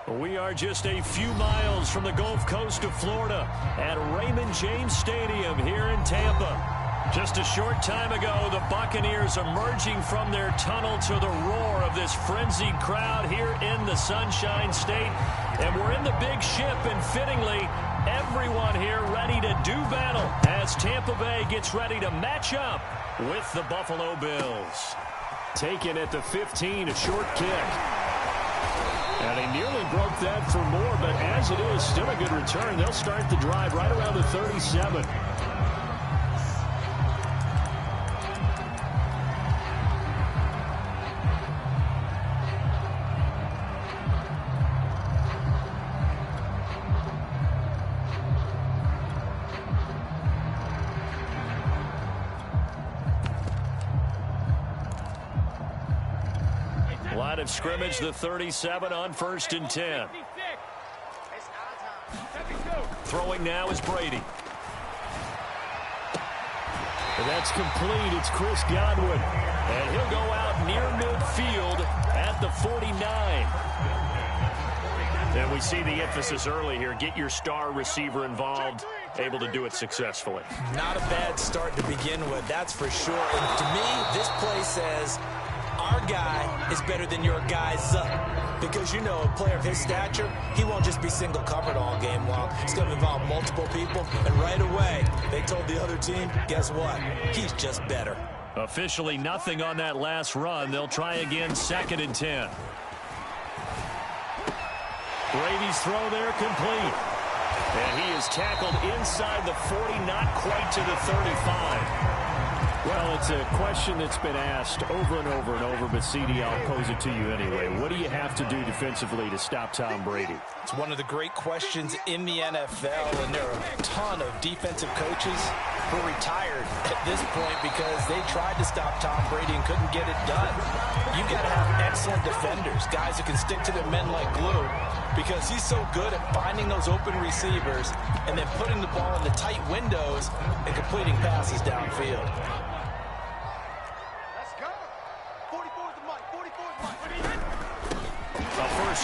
We are just a few miles from the Gulf Coast of Florida at Raymond James Stadium here in Tampa. Just a short time ago, the Buccaneers emerging from their tunnel to the roar of this frenzied crowd here in the Sunshine State. And we're in the big ship, and fittingly, everyone here ready to do battle as Tampa Bay gets ready to match up with the Buffalo Bills. Taken at the 15, a short kick. And he nearly broke that for more, but as it is, still a good return. They'll start the drive right around the 37. Line of scrimmage, the 37 on 1st and 10. Throwing now is Brady. And that's complete. It's Chris Godwin. And he'll go out near midfield at the 49. And we see the emphasis early here. Get your star receiver involved, able to do it successfully. Not a bad start to begin with, that's for sure. And to me, this play says our guy is better than your guy's because, you know, a player of his stature, he won't just be single covered all game long. It's going to involve multiple people, and right away, they told the other team, guess what? He's just better. Officially nothing on that last run. They'll try again, 2nd and 10. Brady's throw there complete. And he is tackled inside the 40, not quite to the 35. Well, it's a question that's been asked over and over and over, but CD, I'll pose it to you anyway. What do you have to do defensively to stop Tom Brady? It's one of the great questions in the NFL, and there are a ton of defensive coaches who are retired at this point because they tried to stop Tom Brady and couldn't get it done. You've got to have excellent defenders, guys who can stick to their men like glue, because he's so good at finding those open receivers and then putting the ball in the tight windows and completing passes downfield.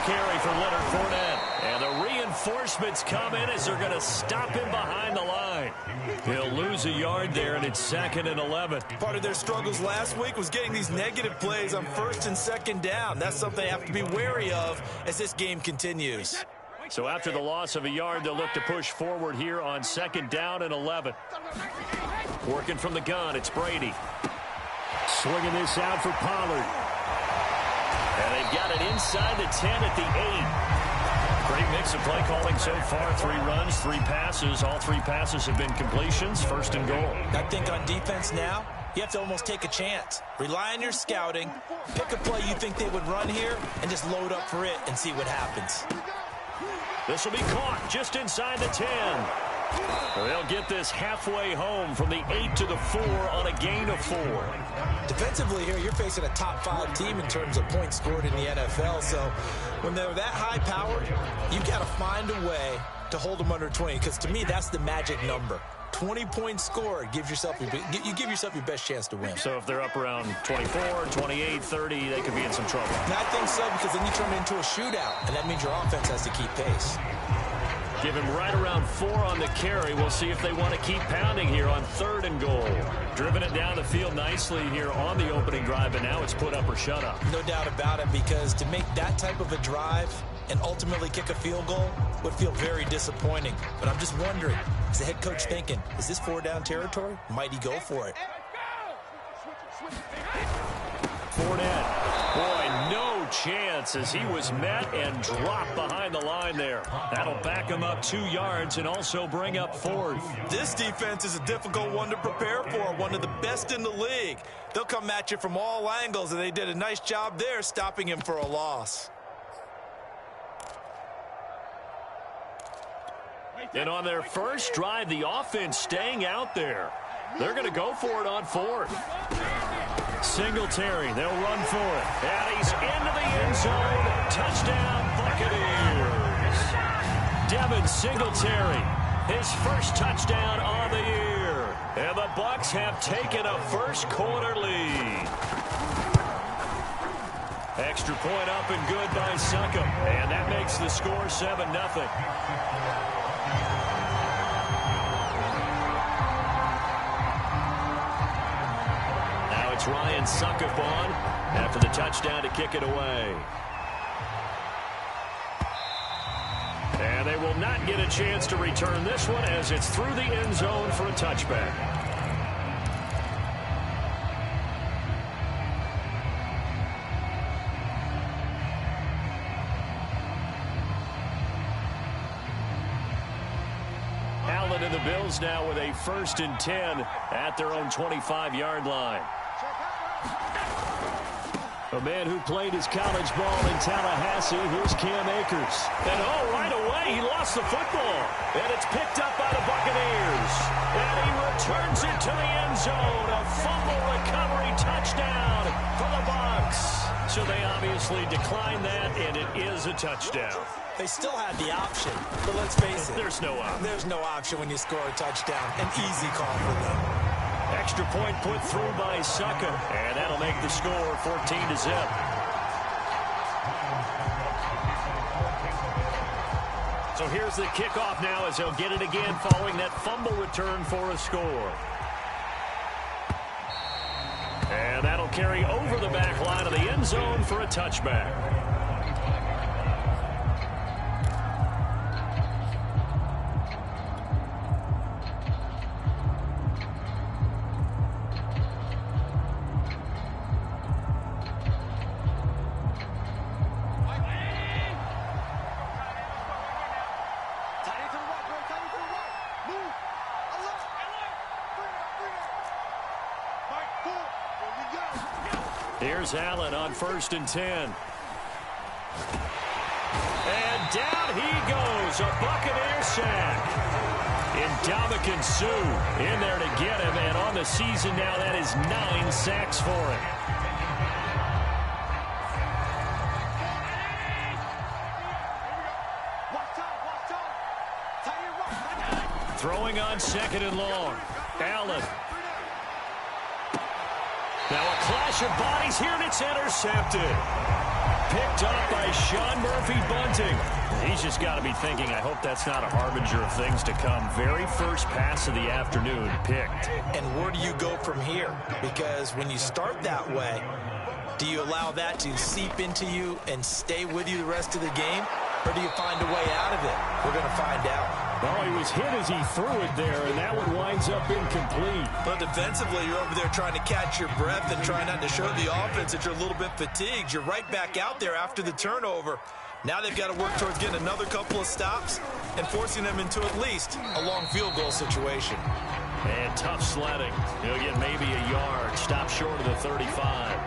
Carry for Leonard Fournette. And the reinforcements come in as they're going to stop him behind the line. He'll lose a yard there, and it's 2nd and 11. Part of their struggles last week was getting these negative plays on 1st and 2nd down. That's something they have to be wary of as this game continues. So after the loss of a yard, they'll look to push forward here on 2nd down and 11. Working from the gun, it's Brady. Swinging this out for Pollard. And they've got it inside the 10 at the 8. Great mix of play calling so far. 3 runs, 3 passes. All 3 passes have been completions. 1st and goal. I think on defense now, you have to almost take a chance. Rely on your scouting. Pick a play you think they would run here and just load up for it and see what happens. This will be caught just inside the 10. They'll get this halfway home from the 8 to the 4 on a gain of 4. Defensively here, you're facing a top 5 team in terms of points scored in the NFL. So when they're that high powered, you've got to find a way to hold them under 20. Because to me, that's the magic number. 20 points scored gives yourself you give yourself your best chance to win. So if they're up around 24, 28, 30, they could be in some trouble. And I think so, because then you turn it into a shootout, and that means your offense has to keep pace. Give him right around 4 on the carry. We'll see if they want to keep pounding here on 3rd and goal. Driven it down the field nicely here on the opening drive, and now it's put up or shut up. No doubt about it, because to make that type of a drive and ultimately kick a field goal would feel very disappointing. But I'm just wondering, is the head coach thinking, is this 4-down territory? Might he go for it? Fournette. Boy, no chance as he was met and dropped behind the line there. That'll back him up 2 yards and also bring up 4th. This defense is a difficult one to prepare for, one of the best in the league. They'll come at you from all angles, and they did a nice job there stopping him for a loss. And on their first drive, the offense staying out there. They're going to go for it on 4th. Singletary, they'll run for it. And he's into the end zone. Touchdown, Buccaneers. Devin Singletary, his first touchdown on the year. And the Bucs have taken a first quarter lead. Extra point up and good by Suckup. And that makes the score 7-0. Now it's Ryan Suckup on after the touchdown to kick it away. And they will not get a chance to return this one as it's through the end zone for a touchback. Allen and the Bills now with a 1st and 10 at their own 25-yard line. A man who played his college ball in Tallahassee, here's Cam Akers. And right away, he lost the football. And it's picked up by the Buccaneers. And he returns it to the end zone. A fumble recovery touchdown for the Bucs. So they obviously declined that, and it is a touchdown. They still had the option, but let's face it. There's no option. There's no option when you score a touchdown. An easy call for them. Extra point put through by Suckup, and that'll make the score 14-0. So here's the kickoff now as they'll get it again following that fumble return for a score. And that'll carry over the back line of the end zone for a touchback. Here's Allen on 1st and 10. And down he goes. A Buccaneer sack. Ndamukong Suh in there to get him. And on the season now, that is 9 sacks for him. Throwing on 2nd and long. Allen. Now a clash of bodies here, and it's intercepted. Picked up by Sean Murphy-Bunting. He's just got to be thinking, I hope that's not a harbinger of things to come. Very first pass of the afternoon picked. And where do you go from here? Because when you start that way, do you allow that to seep into you and stay with you the rest of the game? Or do you find a way out of it? We're going to find out. Well, he was hit as he threw it there, and that one winds up incomplete. But defensively, you're over there trying to catch your breath and trying not to show the offense that you're a little bit fatigued. You're right back out there after the turnover. Now they've got to work towards getting another couple of stops and forcing them into at least a long field goal situation. And tough sledding. He'll get maybe a yard. Stop short of the 35.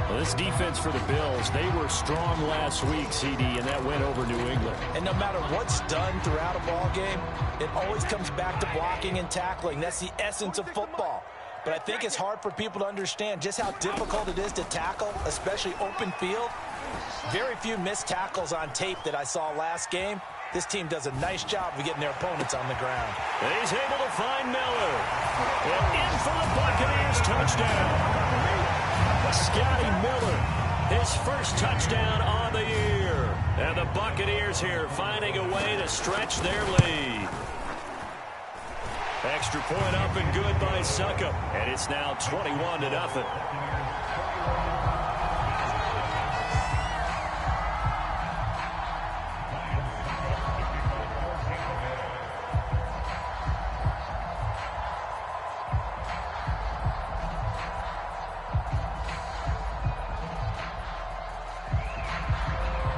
Well, this defense for the Bills, they were strong last week, CD, and that went over New England. And no matter what's done throughout a ball game, it always comes back to blocking and tackling. That's the essence of football. But I think it's hard for people to understand just how difficult it is to tackle, especially open field. Very few missed tackles on tape that I saw last game. This team does a nice job of getting their opponents on the ground. And he's able to find Miller. And in for the Buccaneers touchdown. Scotty Miller, his first touchdown on the year. And the Buccaneers here finding a way to stretch their lead. Extra point up and good by Suckup. And it's now 21-0.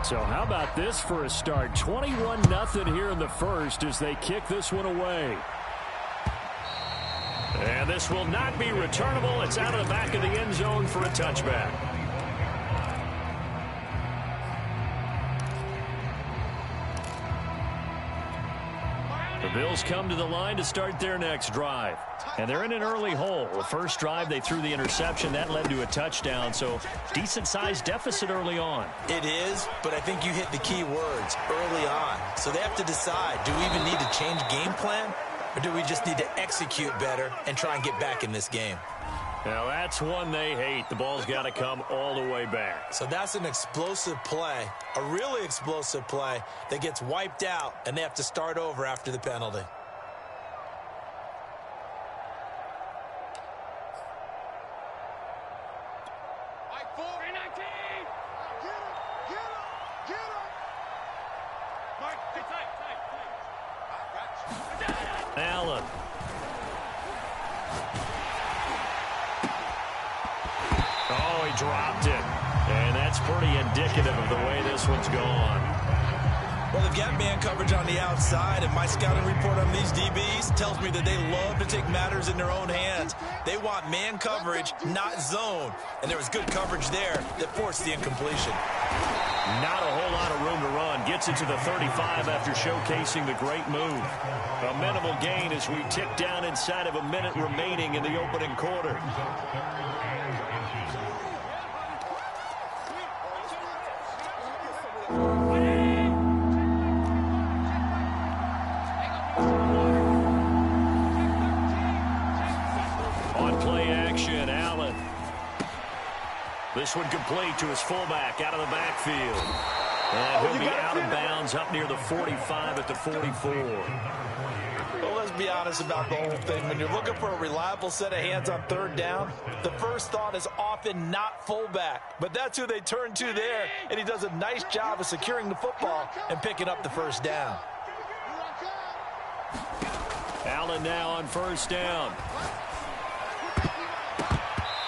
So how about this for a start? 21-0 here in the first as they kick this one away. And this will not be returnable. It's out of the back of the end zone for a touchback. The Bills come to the line to start their next drive. And they're in an early hole. The first drive, they threw the interception. That led to a touchdown. So decent-sized deficit early on. It is, but I think you hit the key words early on. So they have to decide, do we even need to change game plan? Or do we just need to execute better and try and get back in this game? Now that's one they hate. The ball's got to come all the way back. So that's an explosive play, a really explosive play that gets wiped out, and they have to start over after the penalty. Allen. Oh, he dropped it. And that's pretty indicative of the way this one's gone. Well, they've got man coverage on the outside, and my scouting report on these DBs tells me that they love to take matters in their own hands. They want man coverage, not zone. And there was good coverage there that forced the incompletion. Not a whole lot of room to run. Gets it to the 35 after showcasing the great move. A minimal gain as we tick down inside of a minute remaining in the opening quarter. On play action, Allen. This one complete to his fullback out of the backfield. And he'll be out of bounds up near the 45 at the 44. Well, let's be honest about the whole thing. When you're looking for a reliable set of hands on third down, the first thought is often not fullback. But that's who they turn to there, and he does a nice job of securing the football and picking up the first down. Allen now on first down.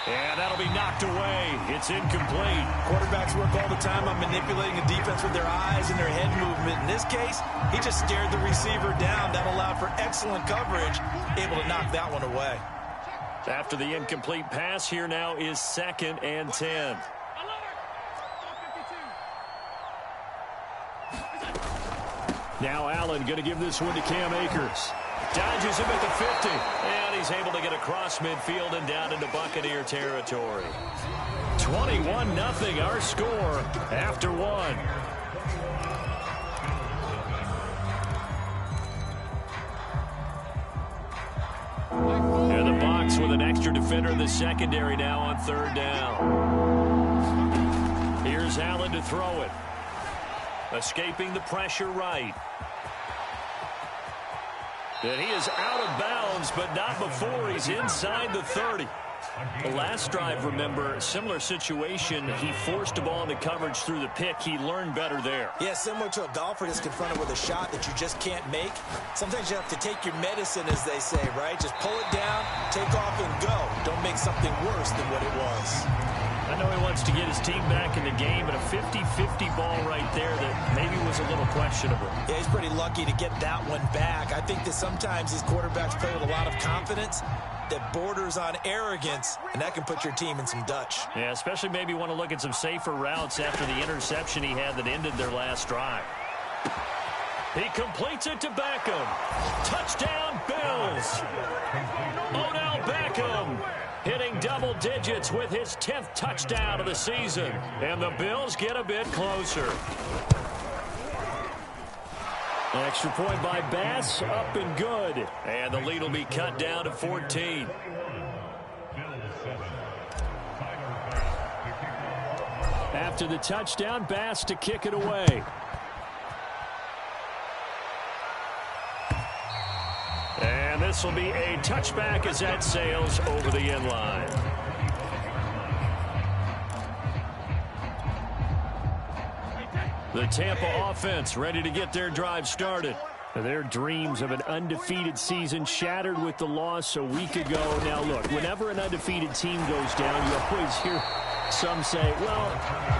And that'll be knocked away. It's incomplete. Quarterbacks work all the time on manipulating a defense with their eyes and their head movement. In this case, he just stared the receiver down. That allowed for excellent coverage, able to knock that one away. After the incomplete pass, here now is 2nd and 10. Now Allen going to give this one to Cam Akers. Dodges him at the 50. And he's able to get across midfield and down into Buccaneer territory. 21-0 our score after one. And the box with an extra defender in the secondary now on third down. Here's Allen to throw it. Escaping the pressure right. And he is out of bounds, but not before he's inside the 30. The last drive, remember, similar situation. He forced a ball into coverage through the pick. He learned better there. Yeah, similar to a golfer that's confronted with a shot that you just can't make. Sometimes you have to take your medicine, as they say, right? Just pull it down, take off, and go. Don't make something worse than what it was. I know he wants to get his team back in the game, but a 50-50 ball right there that maybe was a little questionable. Yeah, he's pretty lucky to get that one back. I think that sometimes these quarterbacks play with a lot of confidence that borders on arrogance, and that can put your team in some Dutch. Yeah, especially maybe want to look at some safer routes after the interception he had that ended their last drive. He completes it to Beckham. Touchdown, Bills. Odell Beckham hitting double digits with his 10th touchdown of the season. And the Bills get a bit closer. Extra point by Bass, up and good. And the lead will be cut down to 14. After the touchdown, Bass to kick it away. And this will be a touchback as that sails over the end line. The Tampa offense ready to get their drive started. Their dreams of an undefeated season shattered with the loss a week ago. Now, look, whenever an undefeated team goes down, you always hear some say, well,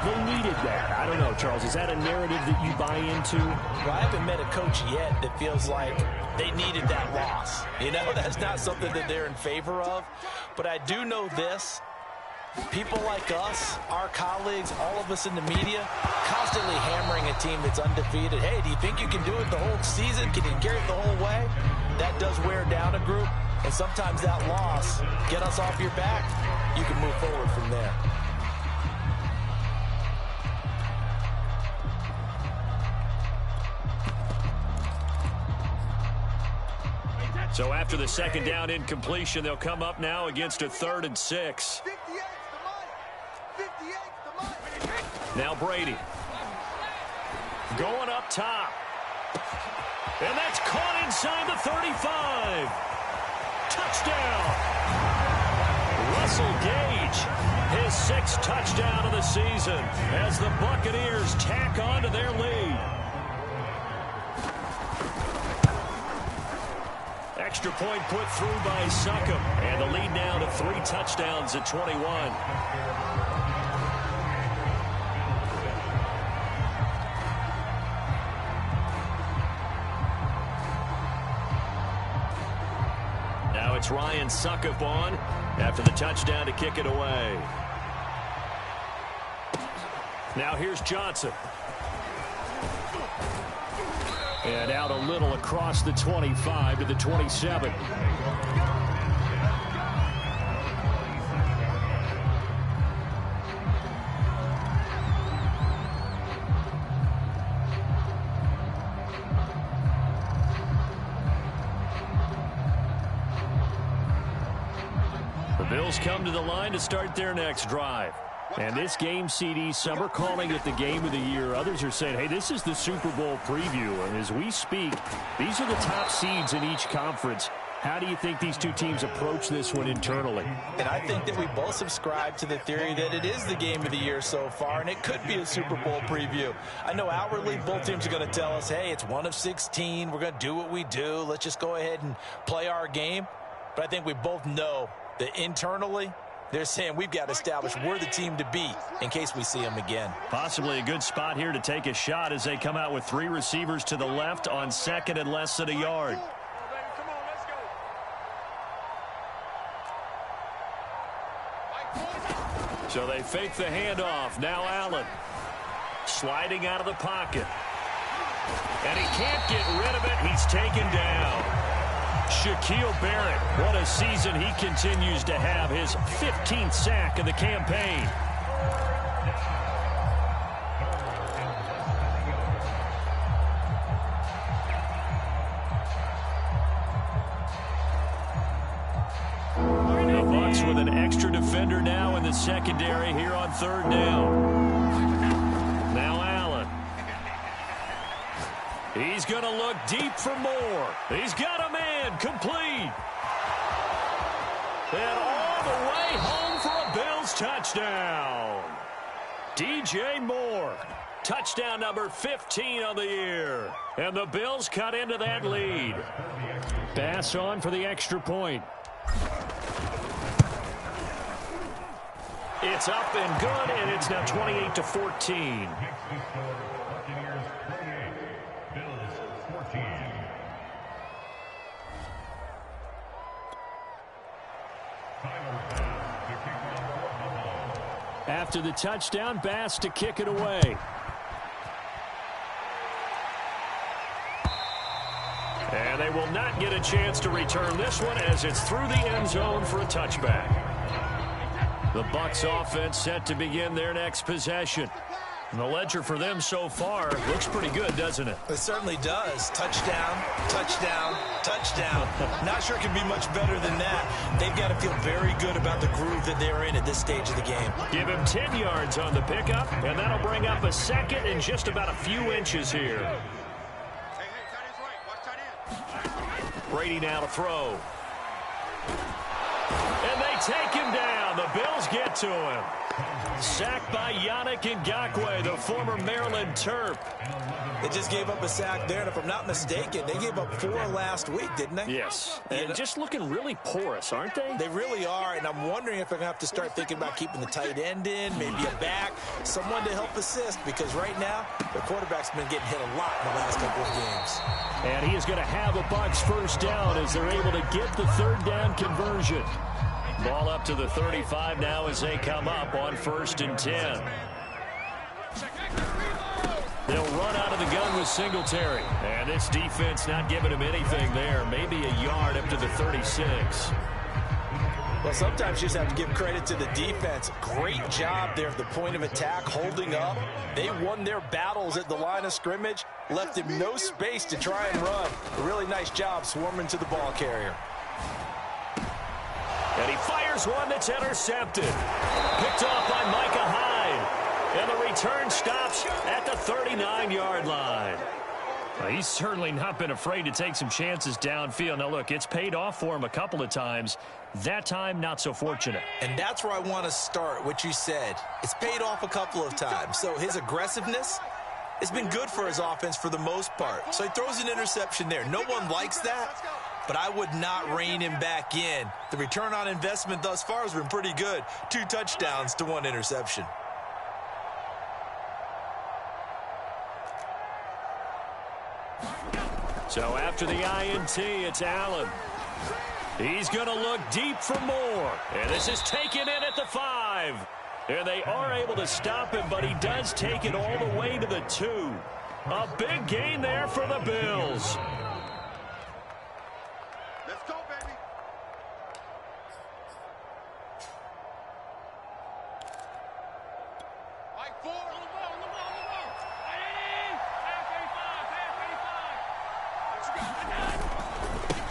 they needed that. I don't know, Charles. Is that a narrative that you buy into? Well, I haven't met a coach yet that feels like they needed that loss. You know, that's not something that they're in favor of. But I do know this. People like us, our colleagues, all of us in the media, constantly hammering a team that's undefeated. Hey, do you think you can do it the whole season? Can you carry it the whole way? That does wear down a group, and sometimes that loss, get us off your back, you can move forward from there. So after the second down incompletion, they'll come up now against a 3rd and 6. Now Brady. Going up top. And that's caught inside the 35. Touchdown. Russell Gage, his 6th touchdown of the season as the Buccaneers tack on to their lead. Extra point put through by Succop, and the lead now to 3 touchdowns at 21. Now it's Ryan Succop on after the touchdown to kick it away. Now here's Johnson. And out a little across the 25 to the 27. The Bills come to the line to start their next drive. And this game, CD, some are calling it the game of the year. Others are saying, hey, this is the Super Bowl preview. And as we speak, these are the top seeds in each conference. How do you think these two teams approach this one internally? And I think that we both subscribe to the theory that it is the game of the year so far, and it could be a Super Bowl preview. I know outwardly both teams are going to tell us, hey, it's 1 of 16. We're going to do what we do. Let's just go ahead and play our game. But I think we both know that internally, they're saying we've got to establish we're the team to beat in case we see them again. Possibly a good spot here to take a shot as they come out with 3 receivers to the left on 2nd and less than a yard. So they fake the handoff. Now Allen sliding out of the pocket. And he can't get rid of it. He's taken down. Shaquille Barrett, what a season he continues to have. His 15th sack of the campaign. The Bucs with an extra defender now in the secondary here on 3rd down. Now Allen. He's going to look deep for more. He's got a man complete. And all the way home for a Bills touchdown. DJ Moore. Touchdown number 15 on the year. And the Bills cut into that lead. Bass on for the extra point. It's up and good, and it's now 28-14. After the touchdown, Bass to kick it away. And they will not get a chance to return this one as it's through the end zone for a touchback. The Bucs offense set to begin their next possession. And the ledger for them so far looks pretty good, doesn't it? It certainly does. Touchdown, touchdown, touchdown. Not sure it can be much better than that. They've got to feel very good about the groove that they're in at this stage of the game. Give him 10 yards on the pickup, and that'll bring up a second and just about a few inches here. Brady now to throw. And they take him down. The Bills get to him. Sacked by Yannick Ngakoue, the former Maryland Terp. They just gave up a sack there, and if I'm not mistaken, they gave up 4 last week, didn't they? Yes. And just looking really porous, aren't they? They really are, and I'm wondering if they're going to have to start thinking about keeping the tight end in, maybe a back, someone to help assist, because right now, the quarterback's been getting hit a lot in the last couple of games. And he is going to have a Bucs first down as they're able to get the 3rd down conversion. Ball up to the 35 now as they come up on 1st and 10. They'll run out of the gun with Singletary. And this defense not giving him anything there. Maybe a yard up to the 36. Well, sometimes you just have to give credit to the defense. Great job there at the point of attack, holding up. They won their battles at the line of scrimmage, left him no space to try and run. A really nice job swarming to the ball carrier. And he fires one that's intercepted. Picked off by Micah Hyde. And the return stops at the 39-yard line. Well, he's certainly not been afraid to take some chances downfield. Now, look, it's paid off for him a couple of times. That time, not so fortunate. And that's where I want to start, what you said. It's paid off a couple of times. So his aggressiveness has been good for his offense for the most part. So he throws an interception there. No one likes that, but I would not rein him back in. The return on investment thus far has been pretty good. 2 touchdowns to 1 interception. So after the INT, it's Allen. He's going to look deep for more. And this is taken in at the 5. And they are able to stop him, but he does take it all the way to the 2. A big gain there for the Bills. Let's go, baby. Like 4 on the ball, on the ball, on the ball.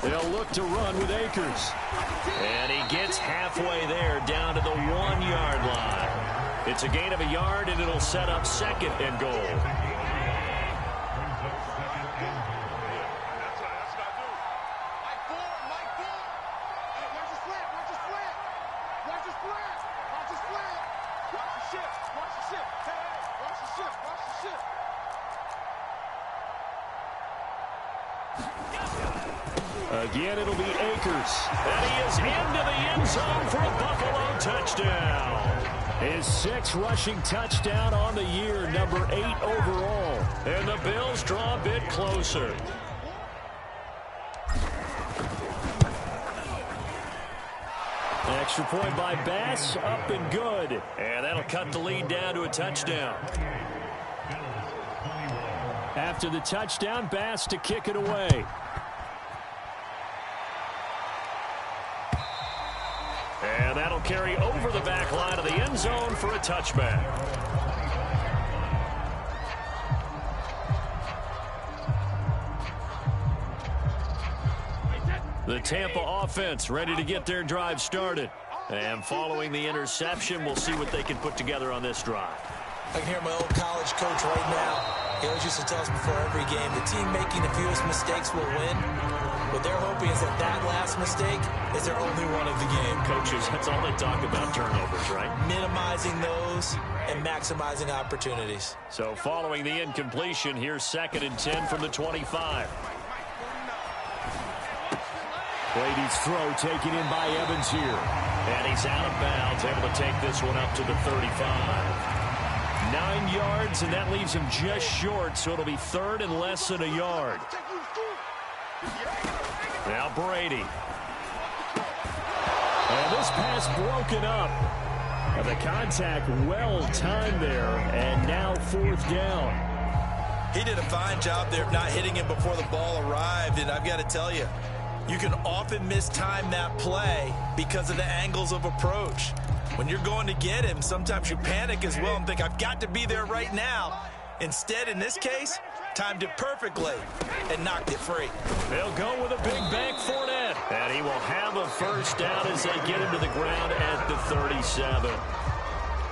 They'll look to run with Akers. And he gets halfway there, down to the 1-yard line. It's a gain of a yard, and it'll set up 2nd and goal. Again, it'll be Akers. And he is into the end zone for a Buffalo touchdown. His 6th rushing touchdown on the year, number 8 overall. And the Bills draw a bit closer. Extra point by Bass, up and good. And that'll cut the lead down to a touchdown. After the touchdown, Bass to kick it away. And that'll carry over the back line of the end zone for a touchback. The Tampa offense ready to get their drive started. And following the interception, we'll see what they can put together on this drive. I can hear my old college coach right now. He always used to tell us before every game, the team making the fewest mistakes will win. What they're hoping is that that last mistake is their only one of the game. Coaches, that's all they talk about, turnovers, right? Minimizing those and maximizing opportunities. So following the incompletion, here's 2nd and 10 from the 25. Brady's throw taken in by Evans here. And he's out of bounds, able to take this one up to the 35. 9 yards, and that leaves him just short, so it'll be 3rd and less than a yard. Now Brady. And this pass broken up. And the contact well timed there, and now 4th down. He did a fine job there of not hitting him before the ball arrived, and I've got to tell you, you can often mistime that play because of the angles of approach. When you're going to get him, sometimes you panic as well and think, I've got to be there right now. Instead, in this case, timed it perfectly and knocked it free. They'll go with a big bank Fournette. And he will have a first down as they get him to the ground at the 37.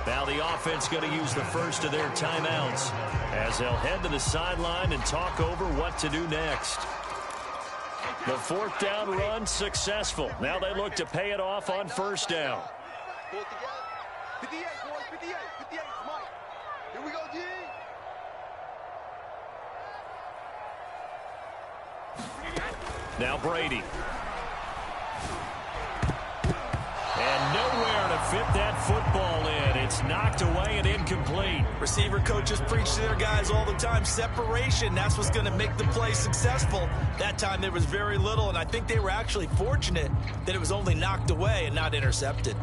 Now the offense going to use the first of their timeouts as they'll head to the sideline and talk over what to do next. The 4th down run successful. Now they look to pay it off on 1st down. 58, boys, 58, 58, Mike. Here we go, G. Now Brady. And nowhere to fit that football in. It's knocked away and incomplete. Receiver coaches preach to their guys all the time. Separation, that's what's going to make the play successful. That time there was very little, and I think they were actually fortunate that it was only knocked away and not intercepted.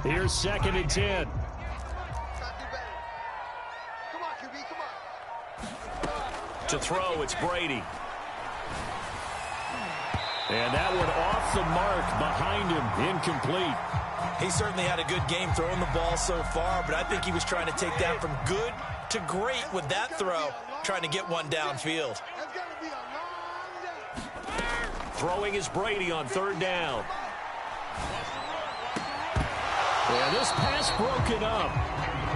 Here's 2nd and 10. Come on, QB, come on. To throw, it's Brady. And that one off the mark behind him, incomplete. He certainly had a good game throwing the ball so far, but I think he was trying to take that from good to great with that throw, trying to get one downfield. That's got to be a long day. Throwing is Brady on 3rd down. Yeah, this pass broken up.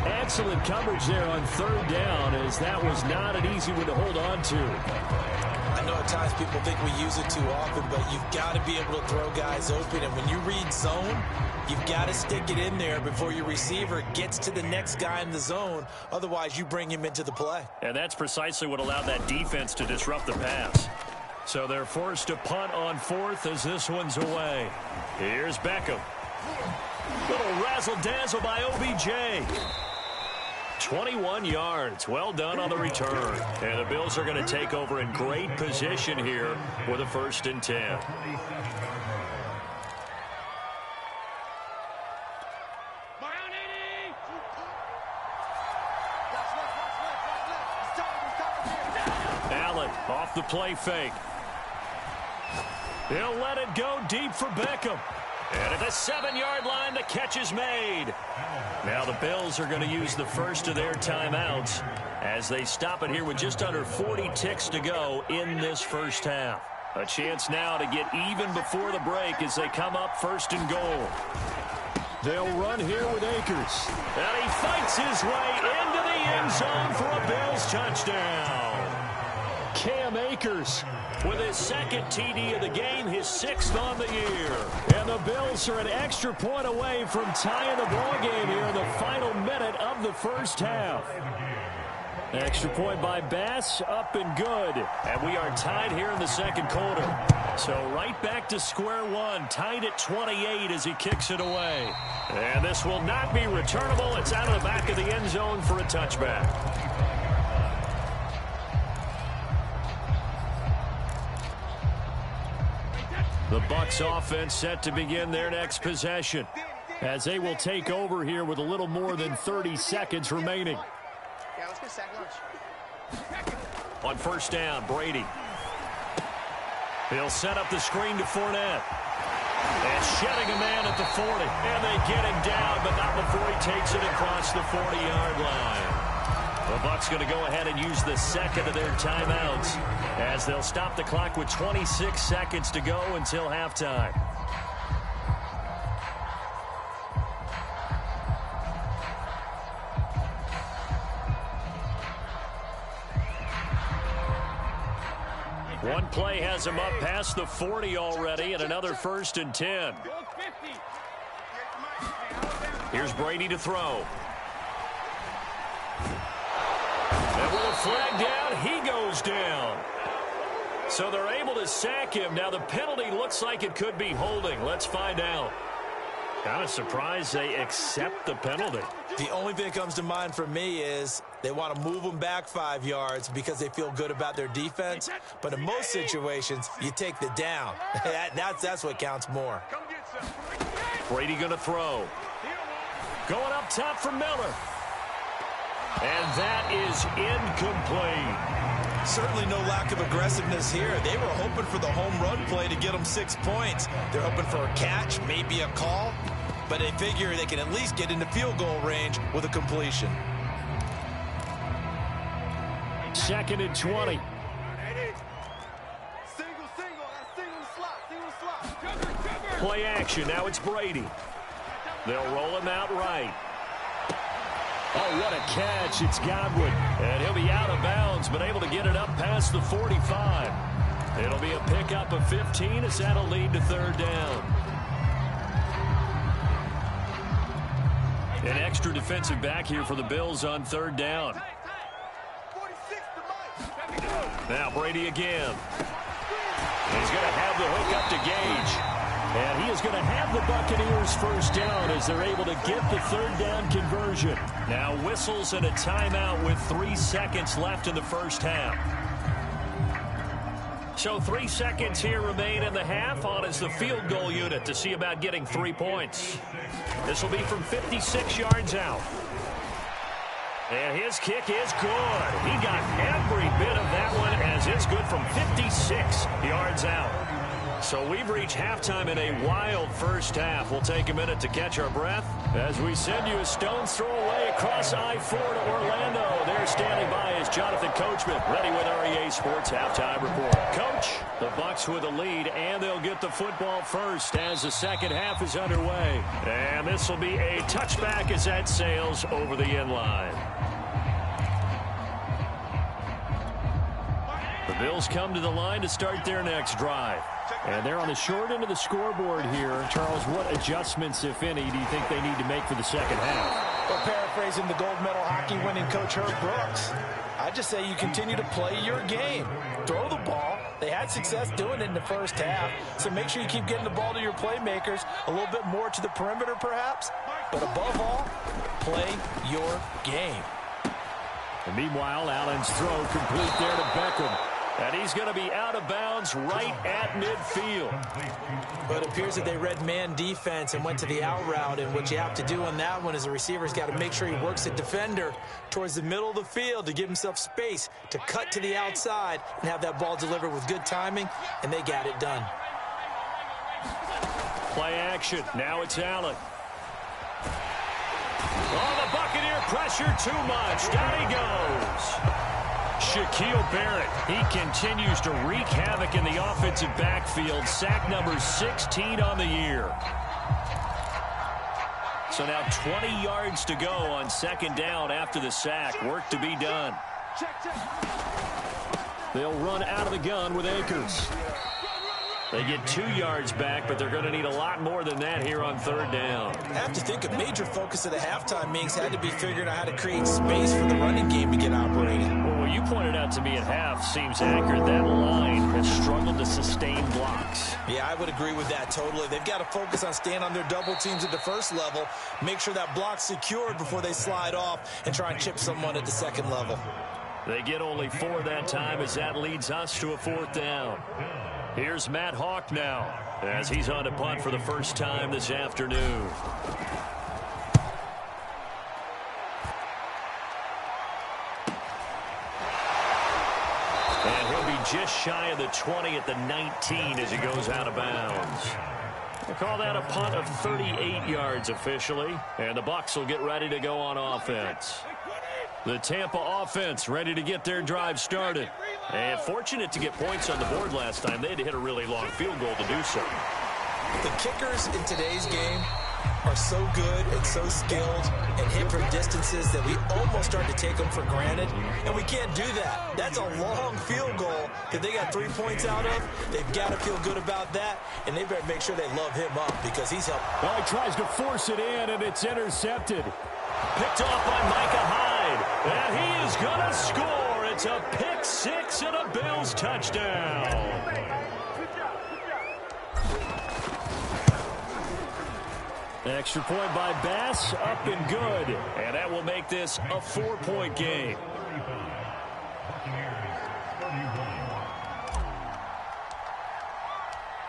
Excellent coverage there on 3rd down, as that was not an easy one to hold on to. I know at times people think we use it too often, but you've got to be able to throw guys open. And when you read zone, you've got to stick it in there before your receiver gets to the next guy in the zone. Otherwise, you bring him into the play. And that's precisely what allowed that defense to disrupt the pass. So they're forced to punt on 4th as this one's away. Here's Beckham. Little razzle-dazzle by OBJ. 21 yards. Well done on the return. And the Bills are going to take over in great position here with a 1st and 10. Allen off the play fake. He'll let it go deep for Beckham. And at the 7-yard line, the catch is made. Now the Bills are going to use the first of their timeouts as they stop it here with just under 40 ticks to go in this first half. A chance now to get even before the break as they come up 1st and goal. They'll run here with Akers. And he fights his way into the end zone for a Bills touchdown. Cam Akers with his 2nd TD of the game, his 6th on the year. And the Bills are an extra point away from tying the ball game here in the final minute of the first half. Extra point by Bass, up and good. And we are tied here in the 2nd quarter. So right back to square one, tied at 28 as he kicks it away. And this will not be returnable. It's out of the back of the end zone for a touchback. The Bucs offense set to begin their next possession as they will take over here with a little more than 30 seconds remaining. Yeah, let's get sack lunch. On 1st down, Brady. He'll set up the screen to Fournette. And shedding a man at the 40. And they get him down, but not before he takes it across the 40-yard line. The Bucs going to go ahead and use the 2nd of their timeouts as they'll stop the clock with 26 seconds to go until halftime. One play has him up past the 40 already, and another 1st and 10. Here's Brady to throw. And with a flag down, he goes down. So they're able to sack him. Now the penalty looks like it could be holding. Let's find out. Kind of surprised they accept the penalty. The only thing that comes to mind for me is they want to move them back 5 yards because they feel good about their defense. But in most situations, you take the down. That's what counts more. Brady going to throw. Going up top for Miller. And that is incomplete. Certainly no lack of aggressiveness here. They were hoping for the home run play to get them 6 points. They're hoping for a catch, maybe a call, but they figure they can at least get into field goal range with a completion. 2nd and 20. Play action. Now it's Brady. They'll roll him out right. Oh, what a catch. It's Godwin. And he'll be out of bounds, but able to get it up past the 45. It'll be a pickup of 15 as that'll lead to 3rd down. An extra defensive back here for the Bills on 3rd down. Now Brady again. He's going to have the hook up to Gage. And he is going to have the Buccaneers 1st down as they're able to get the 3rd down conversion. Now whistles and a timeout with 3 seconds left in the first half. So 3 seconds here remain in the half. On is the field goal unit to see about getting 3 points. This will be from 56 yards out. And his kick is good. He got every bit of that one as it's good from 56 yards out. So we've reached halftime in a wild first half. We'll take a minute to catch our breath as we send you a stone's throw away across I-4 to Orlando. There standing by is Jonathan Coachman, ready with REA Sports Halftime Report. Coach, the Bucs with a lead, and they'll get the football first as the second half is underway. And this will be a touchback as that sails over the end line. The Bills come to the line to start their next drive. And they're on the short end of the scoreboard here. Charles, what adjustments, if any, do you think they need to make for the second half? Well, paraphrasing the gold medal hockey winning coach Herb Brooks, I just say you continue to play your game. Throw the ball. They had success doing it in the first half, so make sure you keep getting the ball to your playmakers, a little bit more to the perimeter perhaps, but above all, play your game. And meanwhile, Allen's throw complete there to Beckham. And he's going to be out of bounds right at midfield. But it appears that they read man defense and went to the out route. And what you have to do on that one is the receiver's got to make sure he works the defender towards the middle of the field to give himself space to cut to the outside and have that ball delivered with good timing. And they got it done. Play action. Now it's Allen. Oh, the Buccaneer pressure too much. Down he goes. Shaquille Barrett, he continues to wreak havoc in the offensive backfield. Sack number 16 on the year. So now 20 yards to go on second down after the sack. Work to be done. They'll run out of the gun with Akers. They get 2 yards back, but they're going to need a lot more than that here on third down. I have to think a major focus of the halftime meetings had to be figuring out how to create space for the running game to get operating. Well, what you pointed out to me at half seems accurate. That line has struggled to sustain blocks. Yeah, I would agree with that totally. They've got to focus on staying on their double teams at the first level, make sure that block's secured before they slide off and try and chip someone at the second level. They get only 4 that time as that leads us to a fourth down. Here's Matt Hawk now as he's on to punt for the first time this afternoon. And he'll be just shy of the 20 at the 19 as he goes out of bounds. We'll call that a punt of 38 yards officially. And the Bucs will get ready to go on offense. The Tampa offense ready to get their drive started. And fortunate to get points on the board last time. They had to hit a really long field goal to do so. The kickers in today's game are so good and so skilled and hit from distances that we almost start to take them for granted. And we can't do that. That's a long field goal that they got 3 points out of. They've got to feel good about that. And they better make sure they love him up because he's helped. Well, he tries to force it in, and it's intercepted. Picked off by Micah Hyde. And he is going to score. It's a pick six and a Bills touchdown. Extra point by Bass, up and good. And that will make this a 4-point game.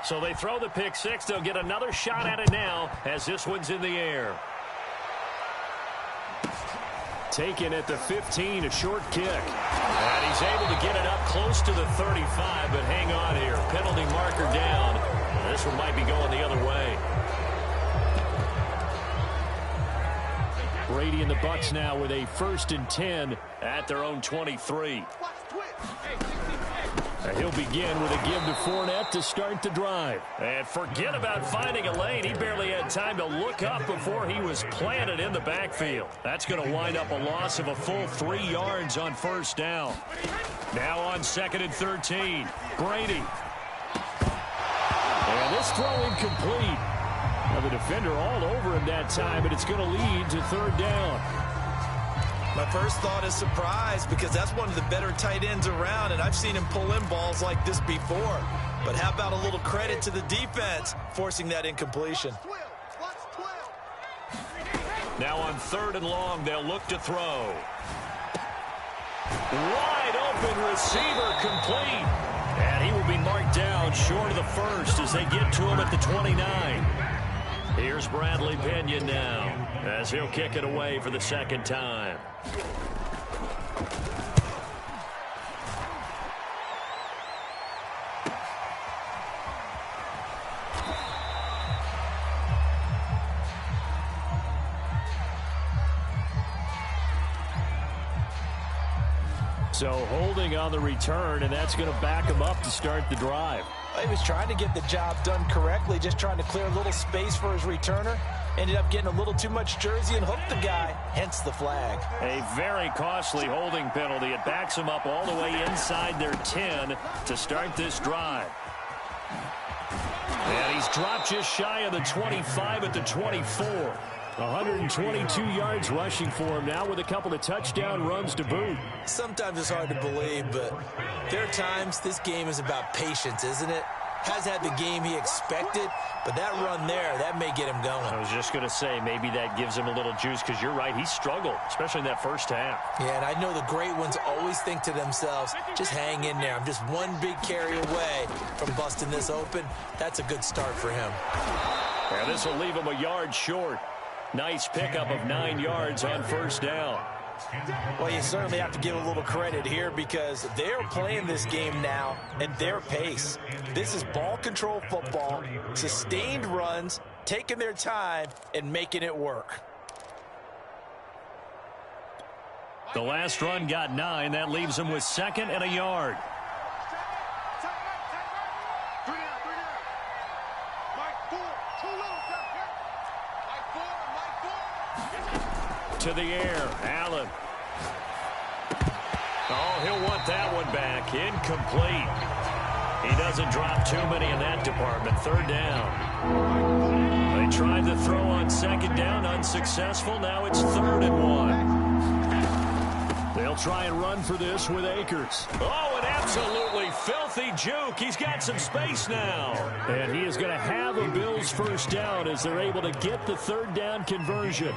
So they throw the pick six. They'll get another shot at it now as this one's in the air. Taken at the 15, a short kick. And he's able to get it up close to the 35, but hang on here. Penalty marker down. This one might be going the other way. Brady and the Bucs now with a 1st and 10 at their own 23. He'll begin with a give to Fournette to start the drive. And forget about finding a lane. He barely had time to look up before he was planted in the backfield. That's going to wind up a loss of a full 3 yards on first down. Now on 2nd and 13. Brady. And this throw incomplete. Now the defender all over him that time, but it's going to lead to 3rd down. My first thought is surprise because that's one of the better tight ends around, and I've seen him pull in balls like this before. But how about a little credit to the defense forcing that incompletion? Now on 3rd and long, they'll look to throw. Wide open receiver complete. And he will be marked down short of the first as they get to him at the 29. Here's Bradley Pinion now as he'll kick it away for the second time. So holding on the return, and that's going to back him up to start the drive. He was trying to get the job done correctly, just trying to clear a little space for his returner. Ended up getting a little too much jersey and hooked the guy, hence the flag. A very costly holding penalty. It backs him up all the way inside their 10 to start this drive. And he's dropped just shy of the 25 at the 24. 122 yards rushing for him now with a couple of touchdown runs to boot. Sometimes it's hard to believe, but there are times this game is about patience, isn't it? Has had the game he expected, but that run there, that may get him going. I was just going to say, maybe that gives him a little juice, because you're right, he struggled, especially in that first half. Yeah, and I know the great ones always think to themselves, just hang in there. I'm just one big carry away from busting this open. That's a good start for him. And this will leave him a yard short. Nice pickup of 9 yards on first down. Well, you certainly have to give a little credit here because they're playing this game now at their pace. This is ball control football, sustained runs, taking their time and making it work. The last run got 9. That leaves him with 2nd and a yard. To the air, Allen. Oh, he'll want that one back. Incomplete. He doesn't drop too many in that department. 3rd down. They tried to throw on 2nd down, unsuccessful. Now it's 3rd and 1. They'll try and run for this with Akers. Oh, an absolutely filthy juke. He's got some space now. And he is going to have a Bills first down as they're able to get the 3rd down conversion.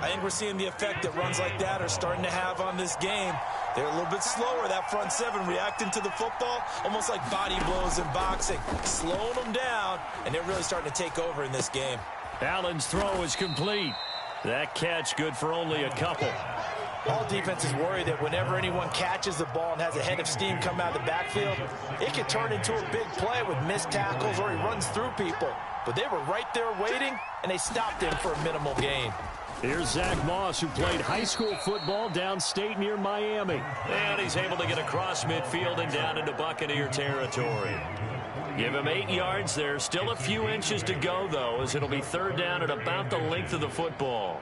I think we're seeing the effect that runs like that are starting to have on this game. They're a little bit slower, that front 7, reacting to the football, almost like body blows in boxing, slowing them down, and they're really starting to take over in this game. Allen's throw is complete. That catch good for only a couple. All defenses worry that whenever anyone catches the ball and has a head of steam come out of the backfield, it can turn into a big play with missed tackles or he runs through people. But they were right there waiting, and they stopped him for a minimal gain. Here's Zach Moss, who played high school football downstate near Miami. And he's able to get across midfield and down into Buccaneer territory. Give him 8 yards there. Still a few inches to go, though, as it'll be 3rd down at about the length of the football.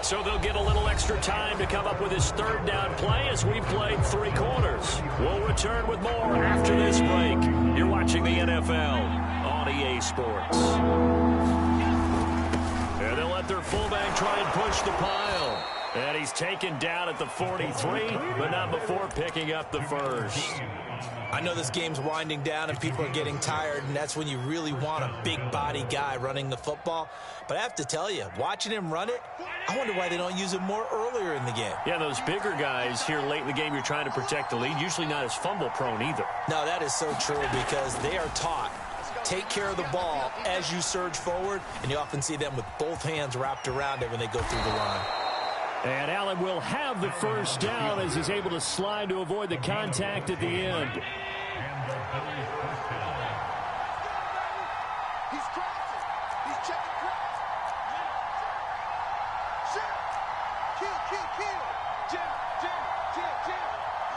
So they'll get a little extra time to come up with his 3rd down play as we've played 3 quarters. We'll return with more after this break. You're watching the NFL on EA Sports. And they'll let their fullback try and push the pile. And he's taken down at the 43, but not before picking up the first. I know this game's winding down and people are getting tired, and that's when you really want a big body guy running the football. But I have to tell you, watching him run it, I wonder why they don't use him more earlier in the game. Yeah, those bigger guys here late in the game, you're trying to protect the lead, usually not as fumble prone either. No, that is so true because they are taught, take care of the ball as you surge forward, and you often see them with both hands wrapped around it when they go through the line. And Allen will have the first down as he's able to slide to avoid the contact at the end. He's crossing. He's checking cross. Shit. Kill. Jim.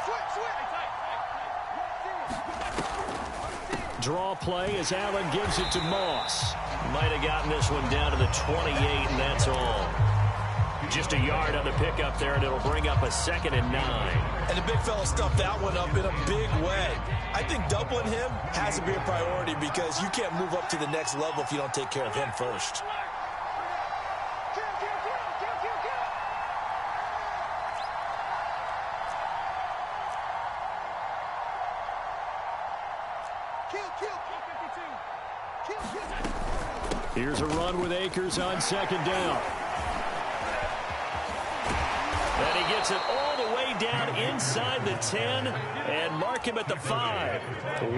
Switch. Draw play as Allen gives it to Moss. Might have gotten this one down to the 28, and that's all. Just a yard on the pickup there, and it'll bring up a 2nd and 9. And the big fella stuffed that one up in a big way. I think doubling him has to be a priority because you can't move up to the next level if you don't take care of him first. Kill. Here's a run with Akers on second down. And he gets it all the way down inside the 10 and mark him at the 5.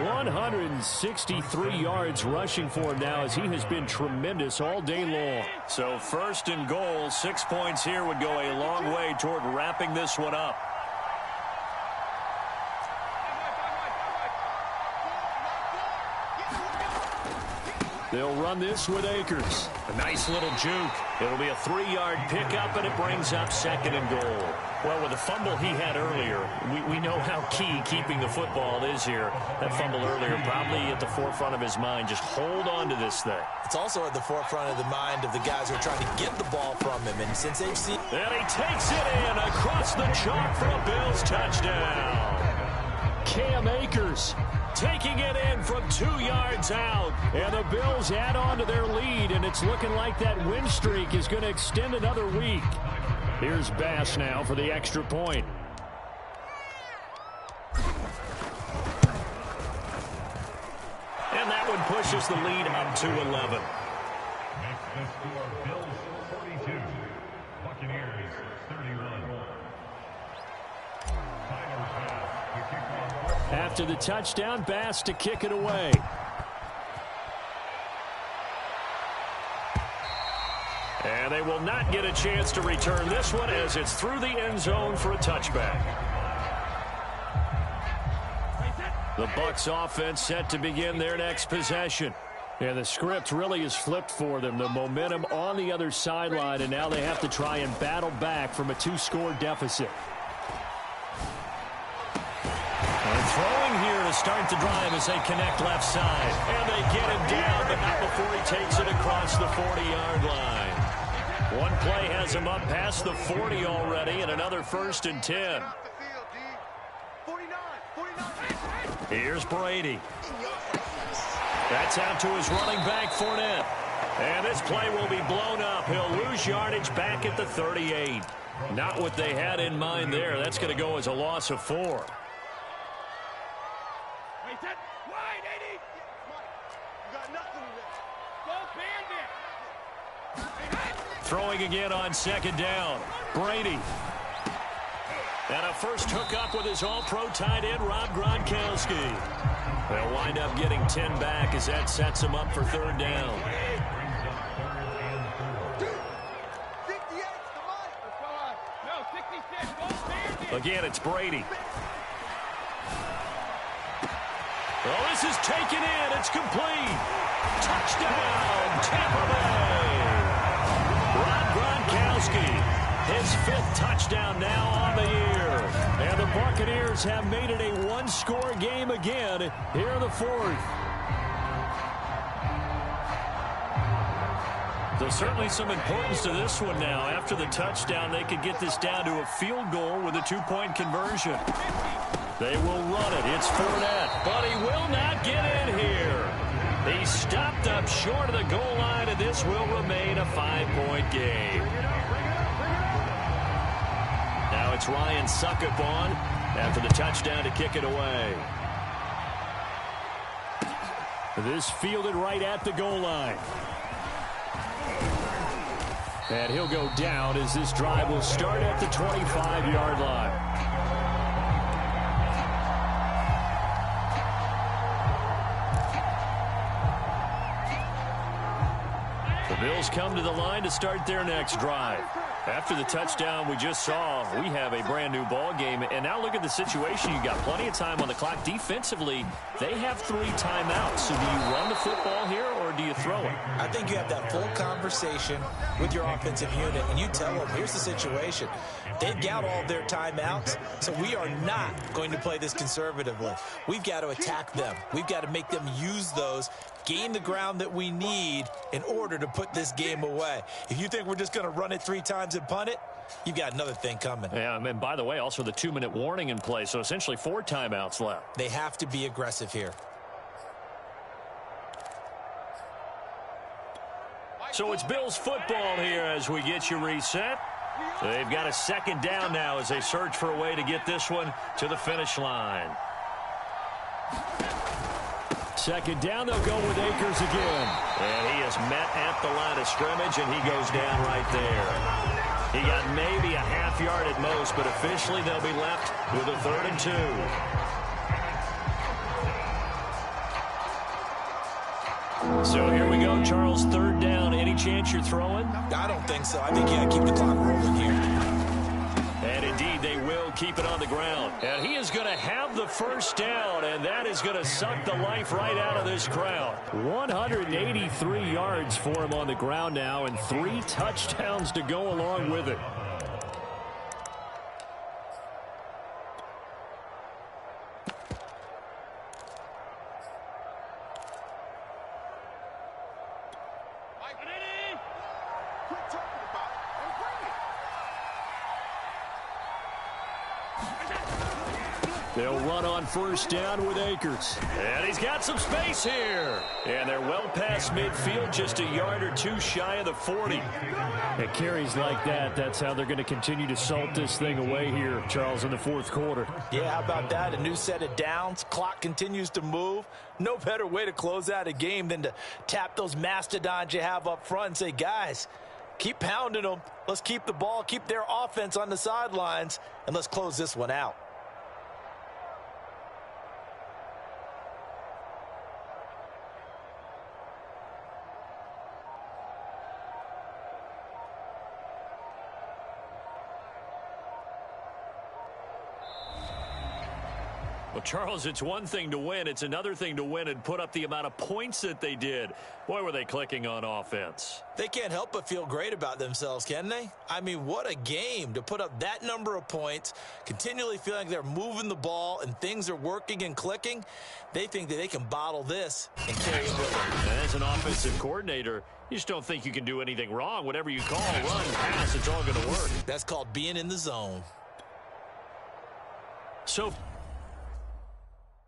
163 yards rushing for him now as he has been tremendous all day long. So first and goal, 6 points here would go a long way toward wrapping this one up. They'll run this with Akers. A nice little juke. It'll be a 3-yard pickup, and it brings up second and goal. Well, with the fumble he had earlier, we know how key keeping the football is here. That fumble earlier probably at the forefront of his mind. Just hold on to this thing. It's also at the forefront of the mind of the guys who are trying to get the ball from him. And since they've seen... And he takes it in across the chalk for a Bills touchdown. Cam Akers taking it in from 2 yards out. And the Bills add on to their lead, and it's looking like that win streak is going to extend another week. Here's Bass now for the extra point. And that one pushes the lead up to 11. Makes the score Bills 42, Buccaneers 31. After the touchdown, Bass to kick it away. And they will not get a chance to return this one as it's through the end zone for a touchback. The Bucs offense set to begin their next possession. And the script really is flipped for them. The momentum on the other sideline, and now they have to try and battle back from a 2-score deficit. And throwing here to start the drive as they connect left side. And they get him down, but not before he takes it across the 40-yard line. One play has him up past the 40 already, and another 1st and 10. Here's Brady. That's out to his running back, Fournette. And this play will be blown up. He'll lose yardage back at the 38. Not what they had in mind there. That's going to go as a loss of 4. Throwing again on second down. Brady. And a first hookup with his all-pro tight end, Rob Gronkowski. They'll wind up getting 10 back as that sets him up for 3rd down. Again, it's Brady. Oh, this is taken in. It's complete. Touchdown, Tampa Bay. Rob Gronkowski, his 5th touchdown now on the year. And the Buccaneers have made it a 1-score game again here in the 4th. So certainly some importance to this one now. After the touchdown, they could get this down to a field goal with a 2-point conversion. They will run it. It's Fournette, but he will not get in here. He stopped up short of the goal line, and this will remain a 5-point game. Now it's Ryan Suckup on after the touchdown to kick it away. This fielded right at the goal line. And he'll go down as this drive will start at the 25-yard line. The Bills come to the line to start their next drive. After the touchdown we just saw, we have a brand new ball game. And now look at the situation. You got plenty of time on the clock. Defensively, they have 3 timeouts. So do you run the football here or do you throw it? I think you have that full conversation with your offensive unit, and you tell them, here's the situation. They've got all of their timeouts, so we are not going to play this conservatively. We've got to attack them. We've got to make them use those, gain the ground that we need in order to put this game away. If you think we're just going to run it 3 times and punt it, you've got another thing coming. Yeah, and by the way, also the 2-minute warning in play, so essentially 4 timeouts left. They have to be aggressive here. So it's Bills football here as we get you reset. They've got a 2nd down now as they search for a way to get this one to the finish line. second down, they'll go with Akers again. And he is met at the line of scrimmage, and he goes down right there. He got maybe a half yard at most, but officially they'll be left with a 3rd and 2. So here we go, Charles, 3rd down. Any chance you're throwing? I don't think so. I think you got to keep the clock rolling here. And indeed, they will keep it on the ground. And he is going to have the first down, and that is going to suck the life right out of this crowd. 183 yards for him on the ground now, and 3 touchdowns to go along with it. Quit talking about it and bring it. They'll run on first down with Akers. And he's got some space here. And they're well past midfield, just a yard or 2 shy of the 40. At carries like that, that's how they're going to continue to salt this thing away here, Charles, in the 4th quarter. Yeah, how about that? A new set of downs. Clock continues to move. No better way to close out a game than to tap those mastodons you have up front and say, guys, keep pounding them. Let's keep the ball, keep their offense on the sidelines, and let's close this one out. Well, Charles, it's one thing to win. It's another thing to win and put up the amount of points that they did. Boy, were they clicking on offense. They can't help but feel great about themselves, can they? I mean, what a game to put up that number of points, continually feeling like they're moving the ball and things are working and clicking. They think that they can bottle this and carry it with them. And as an offensive coordinator, you just don't think you can do anything wrong. Whatever you call, run, pass, it's all going to work. That's called being in the zone. So